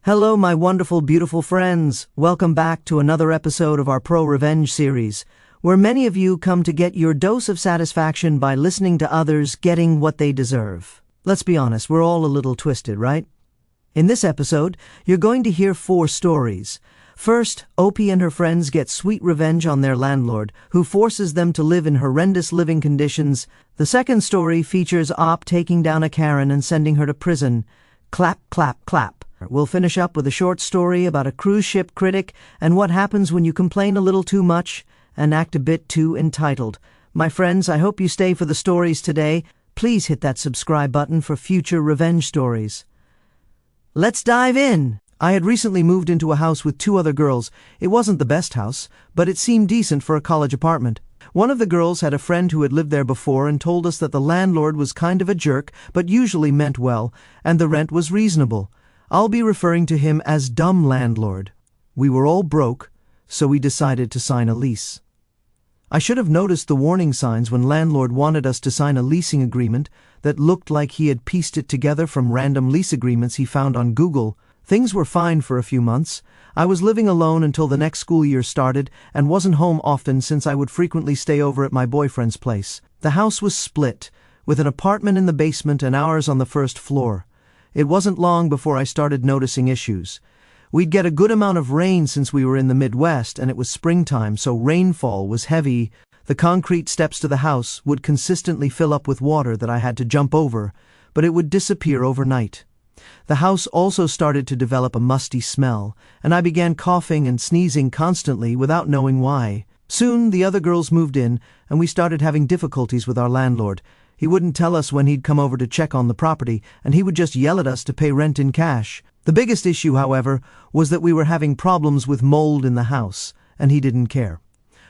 Hello, my wonderful, beautiful friends. Welcome back to another episode of our ProRevenge series, where many of you come to get your dose of satisfaction by listening to others getting what they deserve. Let's be honest, we're all a little twisted, right? In this episode, you're going to hear 4 stories. First, Opie and her friends get sweet revenge on their landlord, who forces them to live in horrendous living conditions. The second story features Op taking down a Karen and sending her to prison. Clap, clap, clap. We'll finish up with a short story about a cruise ship critic and what happens when you complain a little too much and act a bit too entitled. My friends, I hope you stay for the stories today. Please hit that subscribe button for future revenge stories. Let's dive in! I had recently moved into a house with 2 other girls. It wasn't the best house, but it seemed decent for a college apartment. One of the girls had a friend who had lived there before and told us that the landlord was kind of a jerk, but usually meant well, and the rent was reasonable. I'll be referring to him as Dumb Landlord. We were all broke, so we decided to sign a lease. I should have noticed the warning signs when landlord wanted us to sign a leasing agreement that looked like he had pieced it together from random lease agreements he found on Google. Things were fine for a few months. I was living alone until the next school year started and wasn't home often since I would frequently stay over at my boyfriend's place. The house was split, with an apartment in the basement and ours on the first floor. It wasn't long before I started noticing issues. We'd get a good amount of rain since we were in the Midwest and it was springtime, so rainfall was heavy. The concrete steps to the house would consistently fill up with water that I had to jump over, but it would disappear overnight. The house also started to develop a musty smell, and I began coughing and sneezing constantly without knowing why. Soon the other girls moved in, and we started having difficulties with our landlord. He wouldn't tell us when he'd come over to check on the property, and he would just yell at us to pay rent in cash. The biggest issue, however, was that we were having problems with mold in the house, and he didn't care.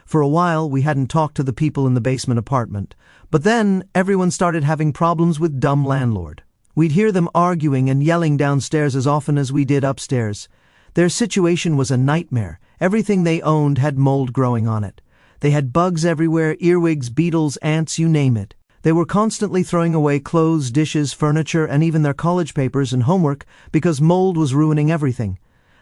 For a while, we hadn't talked to the people in the basement apartment, but then everyone started having problems with Dumb Landlord. We'd hear them arguing and yelling downstairs as often as we did upstairs. Their situation was a nightmare. Everything they owned had mold growing on it. They had bugs everywhere, earwigs, beetles, ants, you name it. They were constantly throwing away clothes, dishes, furniture, and even their college papers and homework because mold was ruining everything.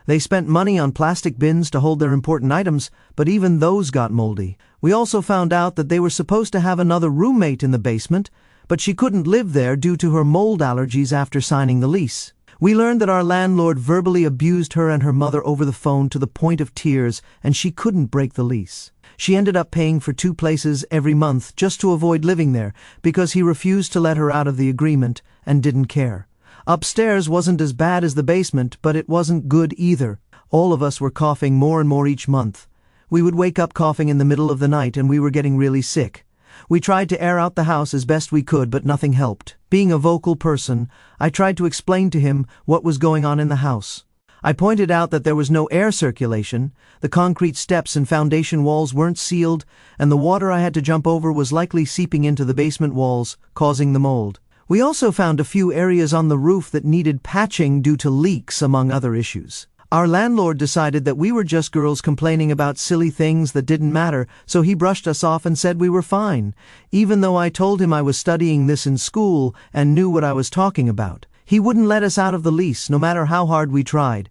They spent money on plastic bins to hold their important items, but even those got moldy. We also found out that they were supposed to have another roommate in the basement, but she couldn't live there due to her mold allergies after signing the lease. We learned that our landlord verbally abused her and her mother over the phone to the point of tears, and she couldn't break the lease. She ended up paying for 2 places every month just to avoid living there because he refused to let her out of the agreement and didn't care. Upstairs wasn't as bad as the basement, but it wasn't good either. All of us were coughing more and more each month. We would wake up coughing in the middle of the night and we were getting really sick. We tried to air out the house as best we could, but nothing helped. Being a vocal person, I tried to explain to him what was going on in the house. I pointed out that there was no air circulation, the concrete steps and foundation walls weren't sealed, and the water I had to jump over was likely seeping into the basement walls, causing the mold. We also found a few areas on the roof that needed patching due to leaks, among other issues. Our landlord decided that we were just girls complaining about silly things that didn't matter, so he brushed us off and said we were fine, even though I told him I was studying this in school and knew what I was talking about. He wouldn't let us out of the lease, no matter how hard we tried.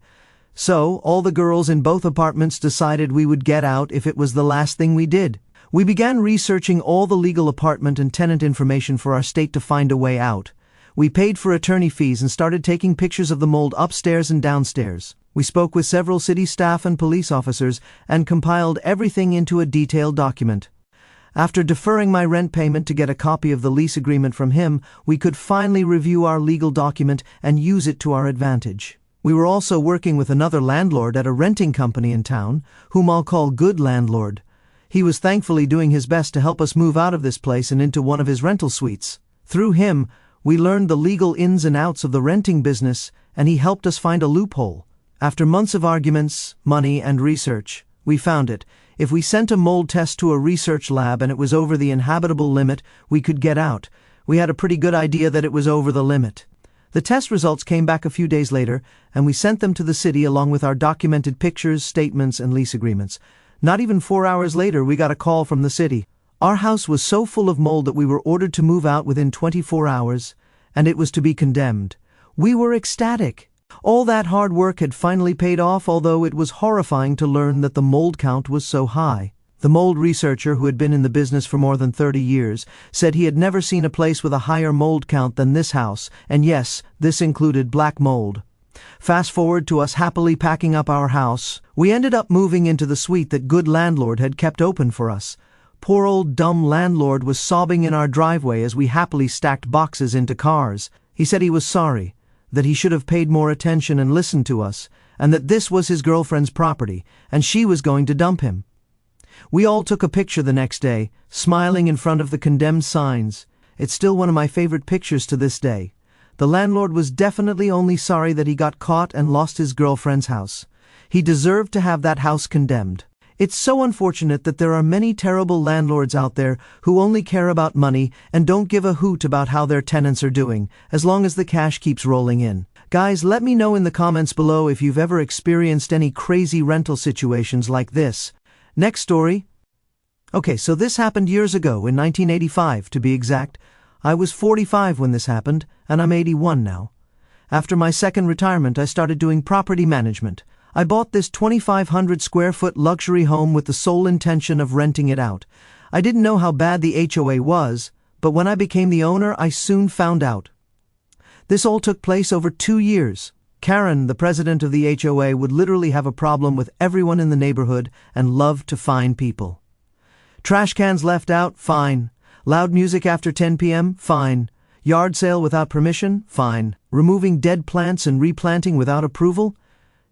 So, all the girls in both apartments decided we would get out if it was the last thing we did. We began researching all the legal apartment and tenant information for our state to find a way out. We paid for attorney fees and started taking pictures of the mold upstairs and downstairs. We spoke with several city staff and police officers and compiled everything into a detailed document. After deferring my rent payment to get a copy of the lease agreement from him, we could finally review our legal document and use it to our advantage. We were also working with another landlord at a renting company in town, whom I'll call Good Landlord. He was thankfully doing his best to help us move out of this place and into one of his rental suites. Through him, we learned the legal ins and outs of the renting business, and he helped us find a loophole. After months of arguments, money, and research, we found it. If we sent a mold test to a research lab and it was over the inhabitable limit, we could get out. We had a pretty good idea that it was over the limit. The test results came back a few days later, and we sent them to the city along with our documented pictures, statements, and lease agreements. Not even 4 hours later, we got a call from the city. Our house was so full of mold that we were ordered to move out within 24 hours, and it was to be condemned. We were ecstatic. All that hard work had finally paid off, although it was horrifying to learn that the mold count was so high. The mold researcher, who had been in the business for more than 30 years, said he had never seen a place with a higher mold count than this house, and yes, this included black mold. Fast forward to us happily packing up our house. We ended up moving into the suite that good Landlord had kept open for us. Poor old dumb Landlord was sobbing in our driveway as we happily stacked boxes into cars. He said he was sorry, that he should have paid more attention and listened to us, and that this was his girlfriend's property, and she was going to dump him. We all took a picture the next day, smiling in front of the condemned signs. It's still one of my favorite pictures to this day. The landlord was definitely only sorry that he got caught and lost his girlfriend's house. He deserved to have that house condemned. It's so unfortunate that there are many terrible landlords out there who only care about money and don't give a hoot about how their tenants are doing, as long as the cash keeps rolling in. Guys, let me know in the comments below if you've ever experienced any crazy rental situations like this. Next story. Okay, so this happened years ago, in 1985 to be exact. I was 45 when this happened, and I'm 81 now. After my second retirement, I started doing property management. I bought this 2,500 square foot luxury home with the sole intention of renting it out. I didn't know how bad the HOA was, but when I became the owner, I soon found out. This all took place over 2 years. Karen, the president of the HOA, would literally have a problem with everyone in the neighborhood and loved to fine people. Trash cans left out? Fine. Loud music after 10 p.m.? Fine. Yard sale without permission? Fine. Removing dead plants and replanting without approval?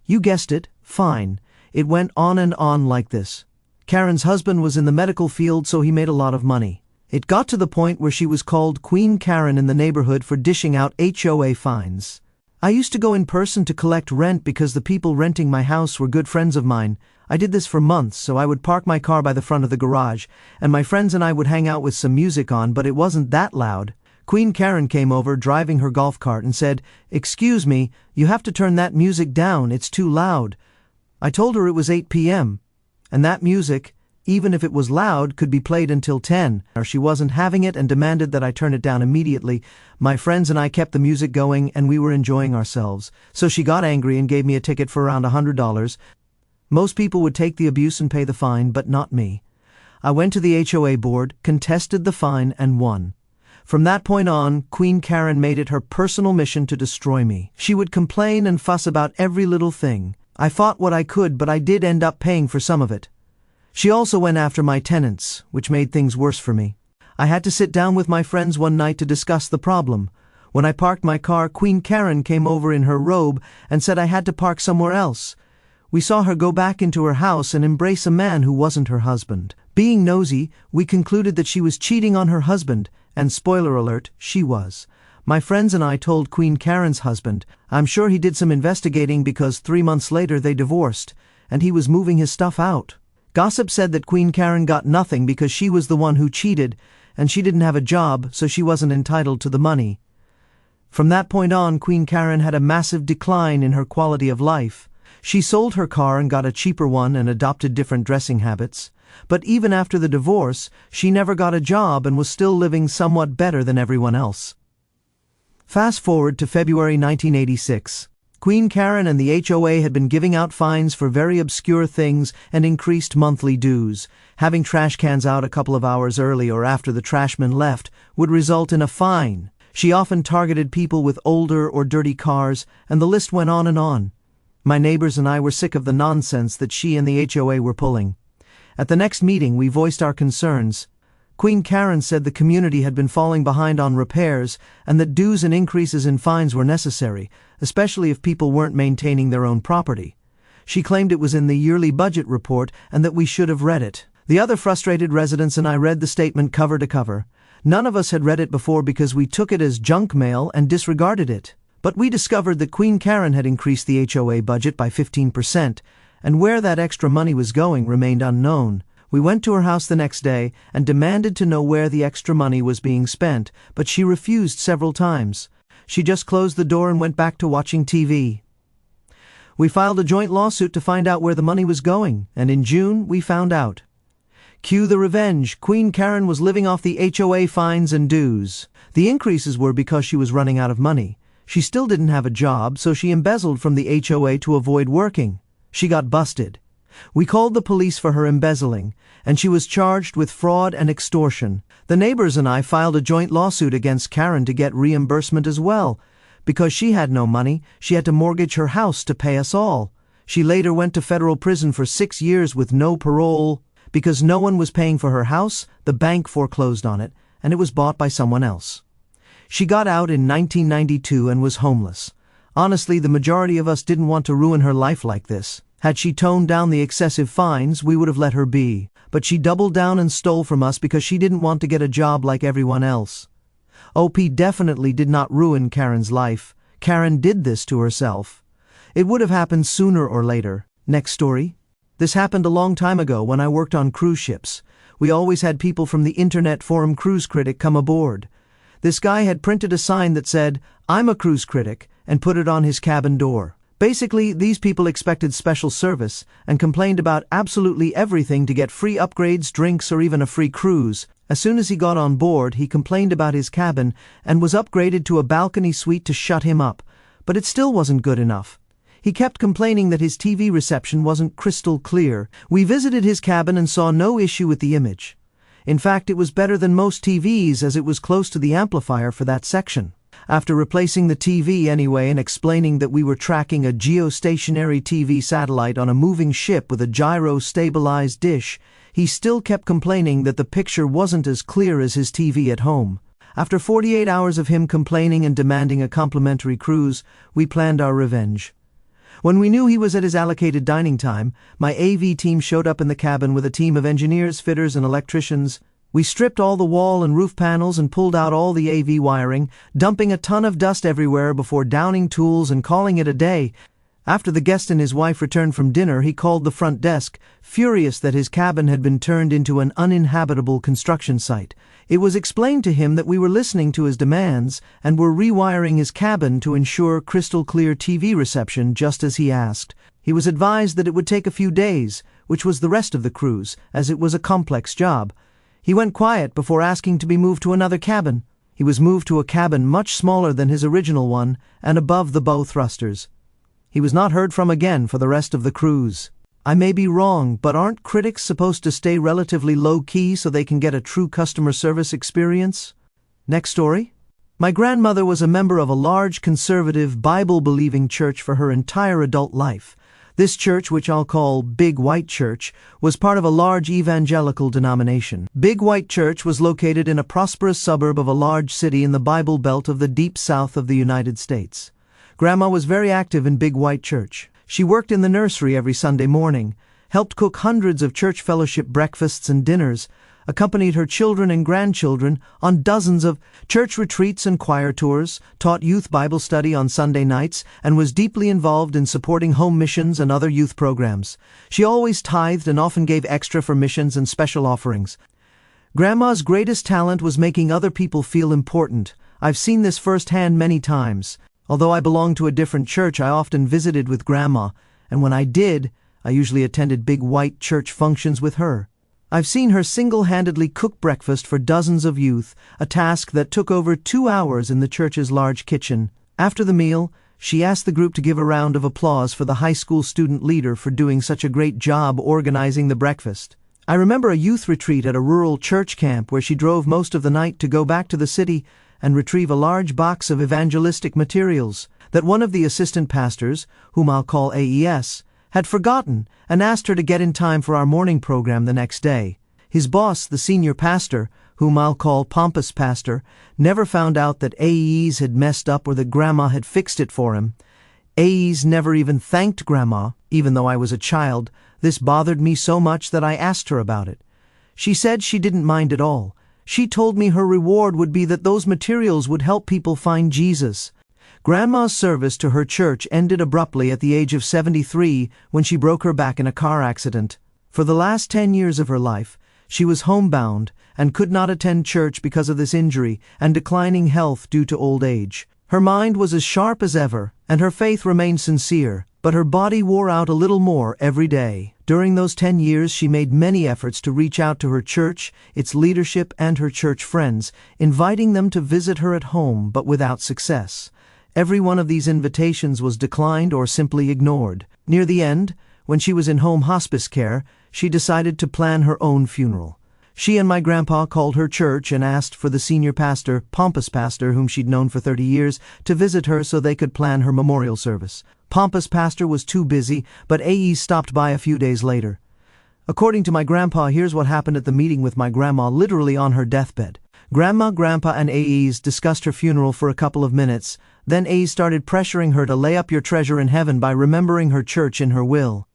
You guessed it, fine. It went on and on like this. Karen's husband was in the medical field, so he made a lot of money. It got to the point where she was called Queen Karen in the neighborhood for dishing out HOA fines. I used to go in person to collect rent because the people renting my house were good friends of mine. I did this for months, so I would park my car by the front of the garage, and my friends and I would hang out with some music on, but it wasn't that loud. Queen Karen came over driving her golf cart and said, "Excuse me, you have to turn that music down, it's too loud." I told her it was 8 p.m., and that music, even if it was loud, could be played until 10, or she wasn't having it and demanded that I turn it down immediately. My friends and I kept the music going and we were enjoying ourselves, so she got angry and gave me a ticket for around $100. Most people would take the abuse and pay the fine, but not me. I went to the HOA board, contested the fine, and won. From that point on, Queen Karen made it her personal mission to destroy me. She would complain and fuss about every little thing. I fought what I could, but I did end up paying for some of it. She also went after my tenants, which made things worse for me. I had to sit down with my friends one night to discuss the problem. When I parked my car, Queen Karen came over in her robe and said I had to park somewhere else. We saw her go back into her house and embrace a man who wasn't her husband. Being nosy, we concluded that she was cheating on her husband, and spoiler alert, she was. My friends and I told Queen Karen's husband. I'm sure he did some investigating because 3 months later they divorced, and he was moving his stuff out. Gossip said that Queen Karen got nothing because she was the one who cheated, and she didn't have a job, so she wasn't entitled to the money. From that point on, Queen Karen had a massive decline in her quality of life. She sold her car and got a cheaper one and adopted different dressing habits. But even after the divorce, she never got a job and was still living somewhat better than everyone else. Fast forward to February 1986. Queen Karen and the HOA had been giving out fines for very obscure things and increased monthly dues. Having trash cans out a couple of hours early or after the trashmen left would result in a fine. She often targeted people with older or dirty cars, and the list went on and on. My neighbors and I were sick of the nonsense that she and the HOA were pulling. At the next meeting, we voiced our concerns. Queen Karen said the community had been falling behind on repairs and that dues and increases in fines were necessary, especially if people weren't maintaining their own property. She claimed it was in the yearly budget report and that we should have read it. The other frustrated residents and I read the statement cover to cover. None of us had read it before because we took it as junk mail and disregarded it. But we discovered that Queen Karen had increased the HOA budget by 15%, and where that extra money was going remained unknown. We went to her house the next day and demanded to know where the extra money was being spent, but she refused several times. She just closed the door and went back to watching TV. We filed a joint lawsuit to find out where the money was going, and in June we found out. Cue the revenge. Queen Karen was living off the HOA fines and dues. The increases were because she was running out of money. She still didn't have a job, so she embezzled from the HOA to avoid working. She got busted. We called the police for her embezzling, and she was charged with fraud and extortion. The neighbors and I filed a joint lawsuit against Karen to get reimbursement as well. Because she had no money, she had to mortgage her house to pay us all. She later went to federal prison for 6 years with no parole. Because no one was paying for her house, the bank foreclosed on it, and it was bought by someone else. She got out in 1992 and was homeless. Honestly, the majority of us didn't want to ruin her life like this. Had she toned down the excessive fines, we would have let her be. But she doubled down and stole from us because she didn't want to get a job like everyone else. OP definitely did not ruin Karen's life. Karen did this to herself. It would have happened sooner or later. Next story. This happened a long time ago when I worked on cruise ships. We always had people from the internet forum cruise critic come aboard. This guy had printed a sign that said, "I'm a cruise critic," and put it on his cabin door. Basically, these people expected special service and complained about absolutely everything to get free upgrades, drinks, or even a free cruise. As soon as he got on board, he complained about his cabin and was upgraded to a balcony suite to shut him up. But it still wasn't good enough. He kept complaining that his TV reception wasn't crystal clear. We visited his cabin and saw no issue with the image. In fact, it was better than most TVs as it was close to the amplifier for that section. After replacing the TV anyway and explaining that we were tracking a geostationary TV satellite on a moving ship with a gyro-stabilized dish, he still kept complaining that the picture wasn't as clear as his TV at home. After 48 hours of him complaining and demanding a complimentary cruise, we planned our revenge. When we knew he was at his allocated dining time, my AV team showed up in the cabin with a team of engineers, fitters, and electricians. We stripped all the wall and roof panels and pulled out all the AV wiring, dumping a ton of dust everywhere before downing tools and calling it a day. After the guest and his wife returned from dinner, he called the front desk, furious that his cabin had been turned into an uninhabitable construction site. It was explained to him that we were listening to his demands and were rewiring his cabin to ensure crystal clear TV reception just as he asked. He was advised that it would take a few days, which was the rest of the cruise, as it was a complex job. He went quiet before asking to be moved to another cabin. He was moved to a cabin much smaller than his original one and above the bow thrusters. He was not heard from again for the rest of the cruise. I may be wrong, but aren't critics supposed to stay relatively low-key so they can get a true customer service experience? Next story. My grandmother was a member of a large conservative Bible-believing church for her entire adult life. This church, which I'll call Big White Church, was part of a large evangelical denomination. Big White Church was located in a prosperous suburb of a large city in the Bible Belt of the deep south of the United States. Grandma was very active in Big White Church. She worked in the nursery every Sunday morning, helped cook hundreds of church fellowship breakfasts and dinners, accompanied her children and grandchildren on dozens of church retreats and choir tours, taught youth Bible study on Sunday nights, and was deeply involved in supporting home missions and other youth programs. She always tithed and often gave extra for missions and special offerings. Grandma's greatest talent was making other people feel important. I've seen this firsthand many times. Although I belonged to a different church, I often visited with Grandma, and when I did, I usually attended Big White Church functions with her. I've seen her single-handedly cook breakfast for dozens of youth, a task that took over 2 hours in the church's large kitchen. After the meal, she asked the group to give a round of applause for the high school student leader for doing such a great job organizing the breakfast. I remember a youth retreat at a rural church camp where she drove most of the night to go back to the city and retrieve a large box of evangelistic materials that one of the assistant pastors, whom I'll call AES, had forgotten and asked her to get in time for our morning program the next day. His boss, the senior pastor, whom I'll call Pompous Pastor, never found out that AES had messed up or that Grandma had fixed it for him. AES never even thanked Grandma, even though I was a child. This bothered me so much that I asked her about it. She said she didn't mind at all. She told me her reward would be that those materials would help people find Jesus. Grandma's service to her church ended abruptly at the age of 73 when she broke her back in a car accident. For the last 10 years of her life, she was homebound and could not attend church because of this injury and declining health due to old age. Her mind was as sharp as ever, and her faith remained sincere, but her body wore out a little more every day. During those 10 years, she made many efforts to reach out to her church, its leadership, and her church friends, inviting them to visit her at home, but without success. Every one of these invitations was declined or simply ignored. Near the end, when she was in home hospice care, she decided to plan her own funeral. She and my grandpa called her church and asked for the senior pastor, pompous pastor, whom she'd known for 30 years, to visit her so they could plan her memorial service. Pompous pastor was too busy, but AE stopped by a few days later. According to my grandpa, here's what happened at the meeting with my grandma, literally on her deathbed. Grandma, grandpa, and AEs discussed her funeral for a couple of minutes. Then AE started pressuring her to lay up your treasure in heaven by remembering her church in her will.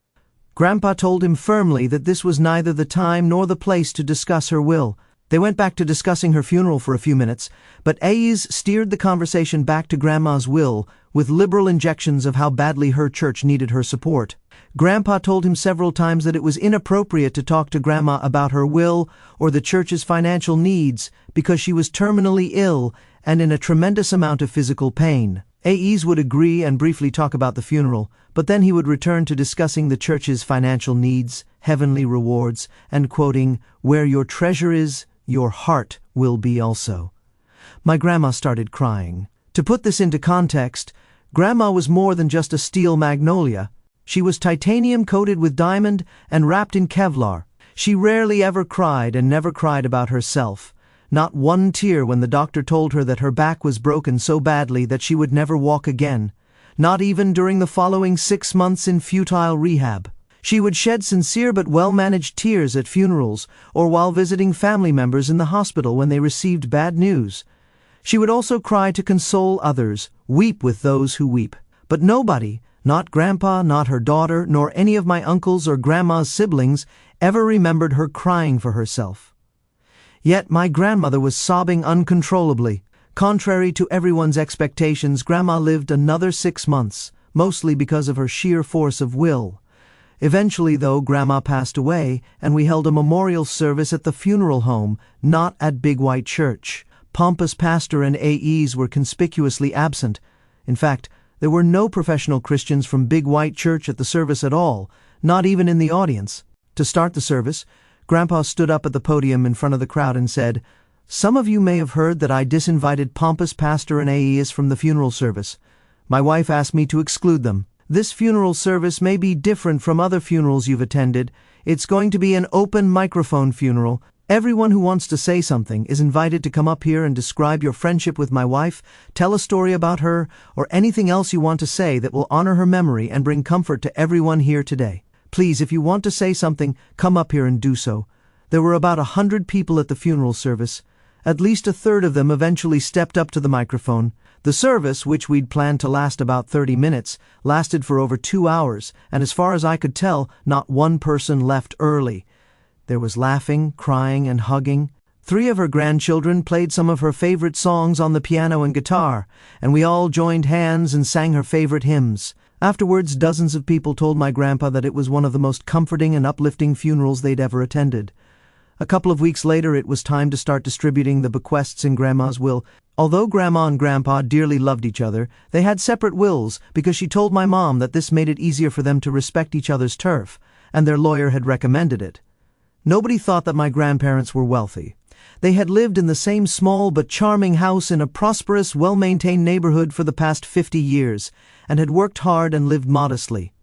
Grandpa told him firmly that this was neither the time nor the place to discuss her will. They went back to discussing her funeral for a few minutes, but AEs steered the conversation back to Grandma's will with liberal injections of how badly her church needed her support. Grandpa told him several times that it was inappropriate to talk to Grandma about her will or the church's financial needs because she was terminally ill and in a tremendous amount of physical pain. AEs would agree and briefly talk about the funeral, but then he would return to discussing the church's financial needs, heavenly rewards, and quoting, "Where your treasure is, your heart will be also." My grandma started crying. To put this into context, Grandma was more than just a steel magnolia. She was titanium coated with diamond and wrapped in Kevlar. She rarely ever cried and never cried about herself. Not one tear when the doctor told her that her back was broken so badly that she would never walk again. Not even during the following 6 months in futile rehab. She would shed sincere but well-managed tears at funerals or while visiting family members in the hospital when they received bad news. She would also cry to console others, weep with those who weep. But nobody, not Grandpa, not her daughter, nor any of my uncles or Grandma's siblings, ever remembered her crying for herself. Yet my grandmother was sobbing uncontrollably. Contrary to everyone's expectations, Grandma lived another 6 months, mostly because of her sheer force of will. Eventually, though, Grandma passed away, and we held a memorial service at the funeral home, not at Big White Church. Pompous pastor and AEs were conspicuously absent. In fact, there were no professional Christians from Big White Church at the service at all, not even in the audience. To start the service, Grandpa stood up at the podium in front of the crowd and said, "Some of you may have heard that I disinvited pompous pastor and AEs from the funeral service. My wife asked me to exclude them. This funeral service may be different from other funerals you've attended. It's going to be an open microphone funeral. Everyone who wants to say something is invited to come up here and describe your friendship with my wife, tell a story about her, or anything else you want to say that will honor her memory and bring comfort to everyone here today. Please, if you want to say something, come up here and do so." There were about 100 people at the funeral service. At least a third of them eventually stepped up to the microphone. The service, which we'd planned to last about 30 minutes, lasted for over 2 hours, and as far as I could tell, not one person left early. There was laughing, crying, and hugging. 3 of her grandchildren played some of her favorite songs on the piano and guitar, and we all joined hands and sang her favorite hymns. Afterwards, dozens of people told my grandpa that it was one of the most comforting and uplifting funerals they'd ever attended. A couple of weeks later, it was time to start distributing the bequests in Grandma's will. Although Grandma and Grandpa dearly loved each other, they had separate wills because she told my mom that this made it easier for them to respect each other's turf, and their lawyer had recommended it. Nobody thought that my grandparents were wealthy. They had lived in the same small but charming house in a prosperous, well-maintained neighborhood for the past 50 years, and had worked hard and lived modestly.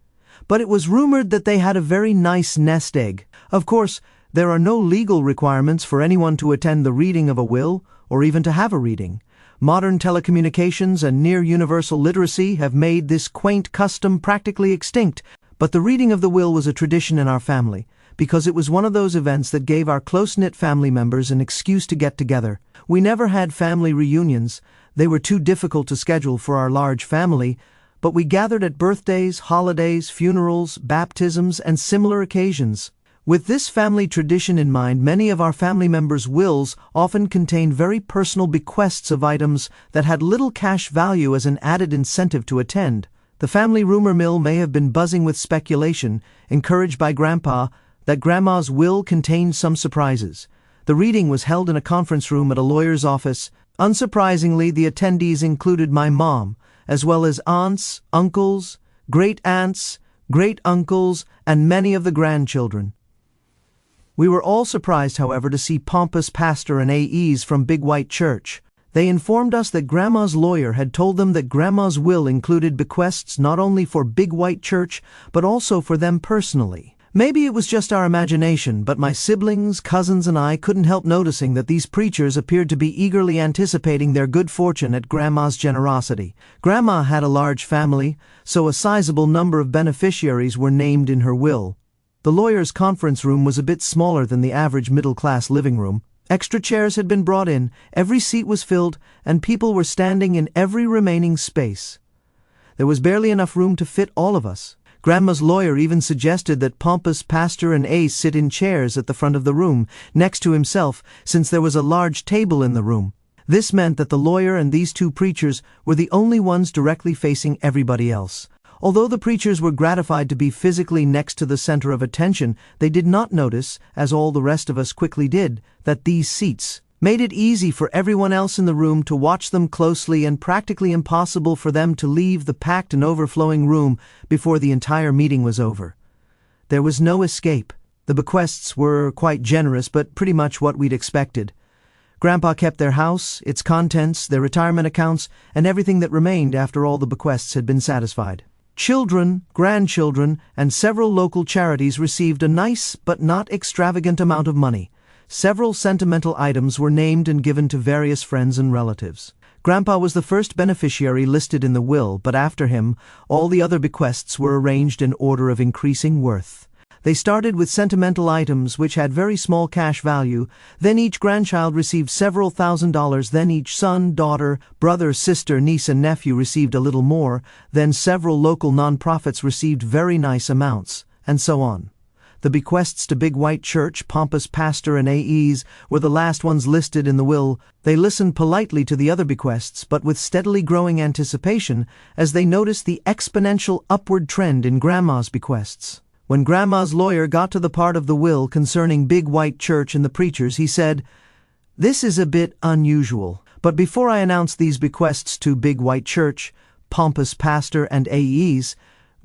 But it was rumored that they had a very nice nest egg. Of course, there are no legal requirements for anyone to attend the reading of a will, or even to have a reading. Modern telecommunications and near-universal literacy have made this quaint custom practically extinct, but the reading of the will was a tradition in our family, because it was one of those events that gave our close-knit family members an excuse to get together. We never had family reunions. They were too difficult to schedule for our large family, but we gathered at birthdays, holidays, funerals, baptisms, and similar occasions. With this family tradition in mind, many of our family members' wills often contained very personal bequests of items that had little cash value as an added incentive to attend. The family rumor mill may have been buzzing with speculation, encouraged by Grandpa, that Grandma's will contained some surprises. The reading was held in a conference room at a lawyer's office. Unsurprisingly, the attendees included my mom, as well as aunts, uncles, great-aunts, great-uncles, and many of the grandchildren. We were all surprised, however, to see pompous pastor and AEs from Big White Church. They informed us that Grandma's lawyer had told them that Grandma's will included bequests not only for Big White Church, but also for them personally. Maybe it was just our imagination, but my siblings, cousins, and I couldn't help noticing that these preachers appeared to be eagerly anticipating their good fortune at Grandma's generosity. Grandma had a large family, so a sizable number of beneficiaries were named in her will. The lawyer's conference room was a bit smaller than the average middle-class living room. Extra chairs had been brought in, every seat was filled, and people were standing in every remaining space. There was barely enough room to fit all of us. Grandma's lawyer even suggested that pompous pastor and Ace sit in chairs at the front of the room, next to himself, since there was a large table in the room. This meant that the lawyer and these two preachers were the only ones directly facing everybody else. Although the preachers were gratified to be physically next to the center of attention, they did not notice, as all the rest of us quickly did, that these seats made it easy for everyone else in the room to watch them closely and practically impossible for them to leave the packed and overflowing room before the entire meeting was over. There was no escape. The bequests were quite generous, but pretty much what we'd expected. Grandpa kept their house, its contents, their retirement accounts, and everything that remained after all the bequests had been satisfied. Children, grandchildren, and several local charities received a nice but not extravagant amount of money. Several sentimental items were named and given to various friends and relatives. Grandpa was the first beneficiary listed in the will, but after him, all the other bequests were arranged in order of increasing worth. They started with sentimental items which had very small cash value, then each grandchild received several $1,000s, then each son, daughter, brother, sister, niece, and nephew received a little more, then several local nonprofits received very nice amounts, and so on. The bequests to Big White Church, pompous pastor, and AEs were the last ones listed in the will. They listened politely to the other bequests, but with steadily growing anticipation as they noticed the exponential upward trend in Grandma's bequests. When Grandma's lawyer got to the part of the will concerning Big White Church and the preachers, he said, "This is a bit unusual, but before I announce these bequests to Big White Church, pompous pastor, and AEs,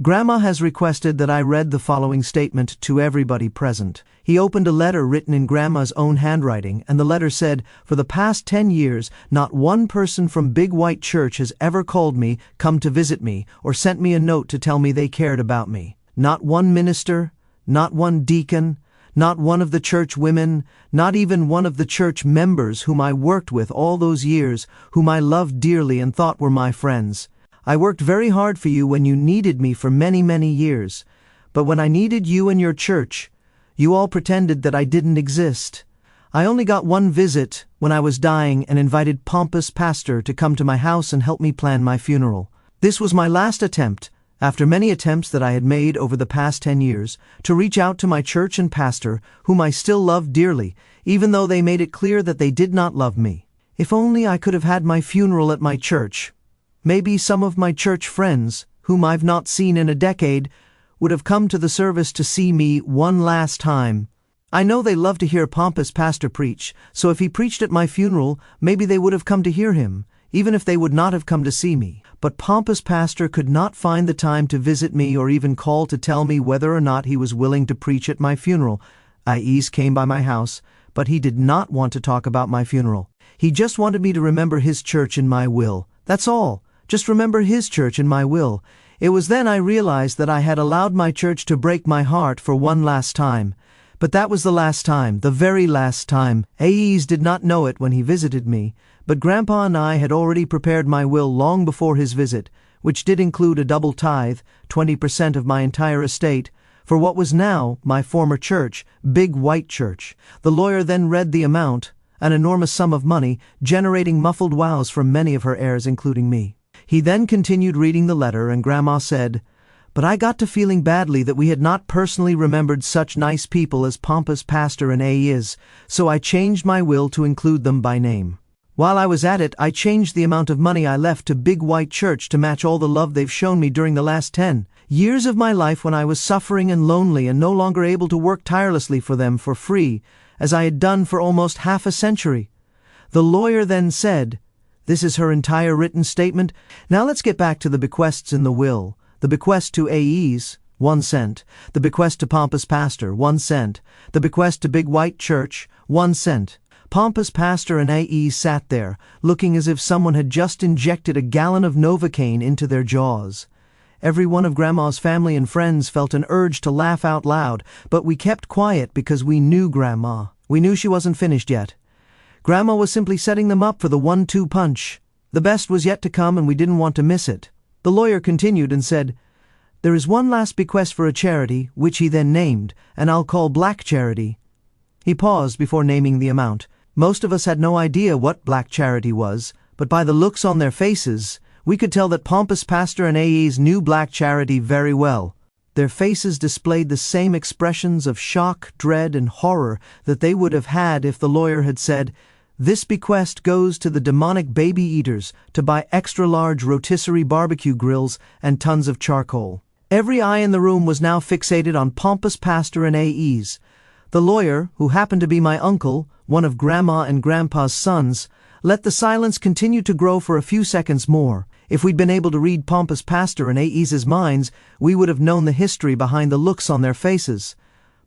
Grandma has requested that I read the following statement to everybody present." He opened a letter written in Grandma's own handwriting, and the letter said, "For the past 10 years, not one person from Big White Church has ever called me, come to visit me, or sent me a note to tell me they cared about me. Not one minister, not one deacon, not one of the church women, not even one of the church members whom I worked with all those years, whom I loved dearly and thought were my friends. I worked very hard for you when you needed me for many, many years. But when I needed you and your church, you all pretended that I didn't exist. I only got one visit when I was dying and invited pompous pastor to come to my house and help me plan my funeral. This was my last attempt, after many attempts that I had made over the past 10 years, to reach out to my church and pastor, whom I still loved dearly, even though they made it clear that they did not love me. If only I could have had my funeral at my church. Maybe some of my church friends, whom I've not seen in a decade, would have come to the service to see me one last time. I know they love to hear pompous pastor preach, so if he preached at my funeral, maybe they would have come to hear him, even if they would not have come to see me. But pompous pastor could not find the time to visit me or even call to tell me whether or not he was willing to preach at my funeral. IEs came by my house, but he did not want to talk about my funeral. He just wanted me to remember his church in my will. That's all. Just remember his church in my will. It was then I realized that I had allowed my church to break my heart for one last time. But that was the last time, the very last time. AEs did not know it when he visited me, but Grandpa and I had already prepared my will long before his visit, which did include a double tithe, 20% of my entire estate, for what was now my former church, Big White Church. The lawyer then read the amount, an enormous sum of money, generating muffled wows from many of her heirs, including me. He then continued reading the letter, and Grandma said, "But I got to feeling badly that we had not personally remembered such nice people as pompous pastor and AEs, so I changed my will to include them by name. While I was at it, I changed the amount of money I left to Big White Church to match all the love they've shown me during the last 10 years of my life when I was suffering and lonely and no longer able to work tirelessly for them for free, as I had done for almost half a century." The lawyer then said, "This is her entire written statement. Now let's get back to the bequests in the will. The bequest to AEs, 1 cent. The bequest to pompous pastor, 1 cent. The bequest to Big White Church, 1 cent. Pompous pastor and AE sat there, looking as if someone had just injected a gallon of Novocaine into their jaws. Every one of Grandma's family and friends felt an urge to laugh out loud, but we kept quiet because we knew Grandma. We knew she wasn't finished yet. Grandma was simply setting them up for the 1-2 punch. The best was yet to come and we didn't want to miss it. The lawyer continued and said, "There is one last bequest for a charity, which he then named, and I'll call Black Charity." He paused before naming the amount. Most of us had no idea what Black Charity was, but by the looks on their faces, we could tell that Pompous Pastor and AEs knew Black Charity very well. Their faces displayed the same expressions of shock, dread, and horror that they would have had if the lawyer had said, "This bequest goes to the demonic baby eaters to buy extra-large rotisserie barbecue grills and tons of charcoal." Every eye in the room was now fixated on Pompous Pastor and AEs. The lawyer, who happened to be my uncle, one of Grandma and Grandpa's sons, let the silence continue to grow for a few seconds more. If we'd been able to read Pompous Pastor and AEs' minds, we would have known the history behind the looks on their faces.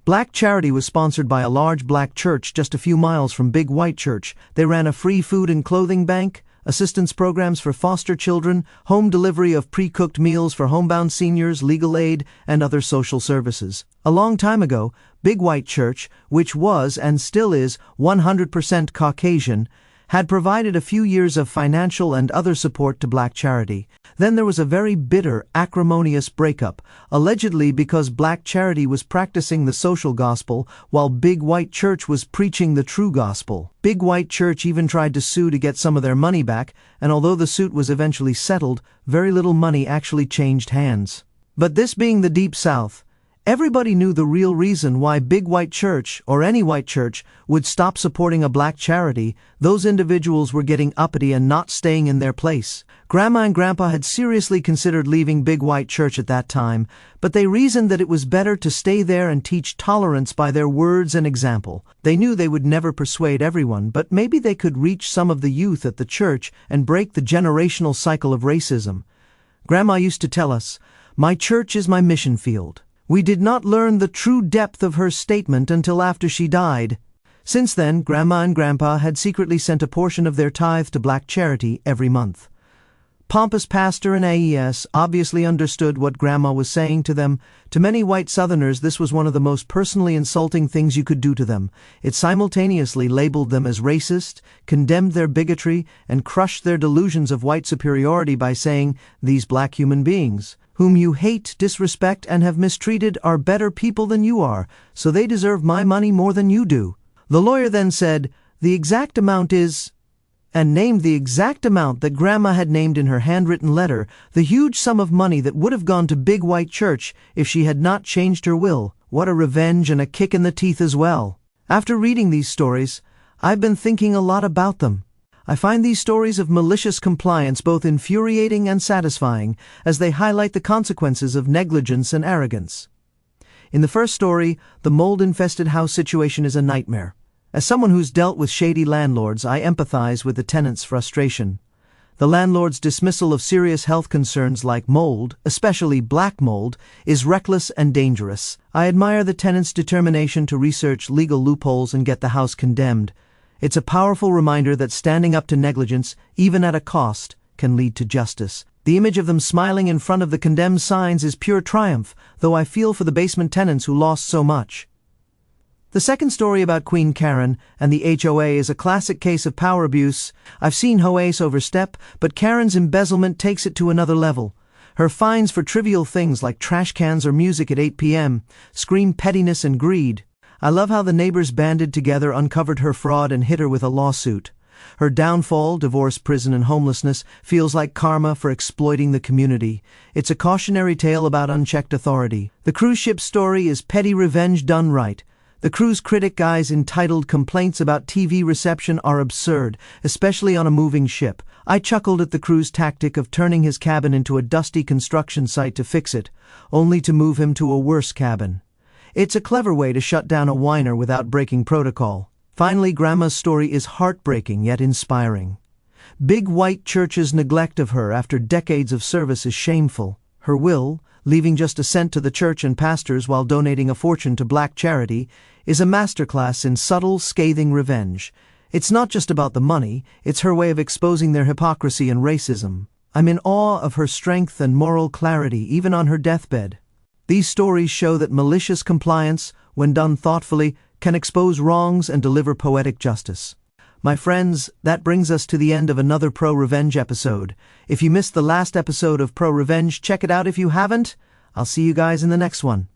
Black Charity was sponsored by a large black church just a few miles from Big White Church. They ran a free food and clothing bank, assistance programs for foster children, home delivery of pre-cooked meals for homebound seniors, legal aid, and other social services. A long time ago, Big White Church, which was and still is 100% Caucasian, had provided a few years of financial and other support to Black Charity. Then there was a very bitter, acrimonious breakup, allegedly because Black Charity was practicing the social gospel while Big White Church was preaching the true gospel. Big White Church even tried to sue to get some of their money back, and although the suit was eventually settled, very little money actually changed hands. But this being the Deep South, everybody knew the real reason why Big White Church, or any white church, would stop supporting a black charity. Those individuals were getting uppity and not staying in their place. Grandma and Grandpa had seriously considered leaving Big White Church at that time, but they reasoned that it was better to stay there and teach tolerance by their words and example. They knew they would never persuade everyone, but maybe they could reach some of the youth at the church and break the generational cycle of racism. Grandma used to tell us, "My church is my mission field." We did not learn the true depth of her statement until after she died. Since then, Grandma and Grandpa had secretly sent a portion of their tithe to Black Charity every month. Pompous Pastor and AES obviously understood what Grandma was saying to them. To many white Southerners, this was one of the most personally insulting things you could do to them. It simultaneously labeled them as racist, condemned their bigotry, and crushed their delusions of white superiority by saying, "These black human beings, whom you hate, disrespect, and have mistreated, are better people than you are, so they deserve my money more than you do." The lawyer then said, "The exact amount is," and named the exact amount that Grandma had named in her handwritten letter, the huge sum of money that would have gone to Big White Church if she had not changed her will. What a revenge and a kick in the teeth as well. After reading these stories, I've been thinking a lot about them. I find these stories of malicious compliance both infuriating and satisfying, as they highlight the consequences of negligence and arrogance. In the first story, the mold-infested house situation is a nightmare. As someone who's dealt with shady landlords, I empathize with the tenant's frustration. The landlord's dismissal of serious health concerns like mold, especially black mold, is reckless and dangerous. I admire the tenant's determination to research legal loopholes and get the house condemned. It's a powerful reminder that standing up to negligence, even at a cost, can lead to justice. The image of them smiling in front of the condemned signs is pure triumph, though I feel for the basement tenants who lost so much. The second story about Queen Karen and the HOA is a classic case of power abuse. I've seen HOAs overstep, but Karen's embezzlement takes it to another level. Her fines for trivial things like trash cans or music at 8 p.m. scream pettiness and greed. I love how the neighbors banded together, uncovered her fraud, and hit her with a lawsuit. Her downfall, divorce, prison, and homelessness, feels like karma for exploiting the community. It's a cautionary tale about unchecked authority. The cruise ship story is petty revenge done right. The cruise critic guy's entitled complaints about TV reception are absurd, especially on a moving ship. I chuckled at the crew's tactic of turning his cabin into a dusty construction site to fix it, only to move him to a worse cabin. It's a clever way to shut down a whiner without breaking protocol. Finally, Grandma's story is heartbreaking yet inspiring. Big White Church's neglect of her after decades of service is shameful. Her will, leaving just a cent to the church and pastors while donating a fortune to Black Charity, is a masterclass in subtle, scathing revenge. It's not just about the money, it's her way of exposing their hypocrisy and racism. I'm in awe of her strength and moral clarity, even on her deathbed. These stories show that malicious compliance, when done thoughtfully, can expose wrongs and deliver poetic justice. My friends, that brings us to the end of another ProRevenge episode. If you missed the last episode of ProRevenge, check it out if you haven't. I'll see you guys in the next one.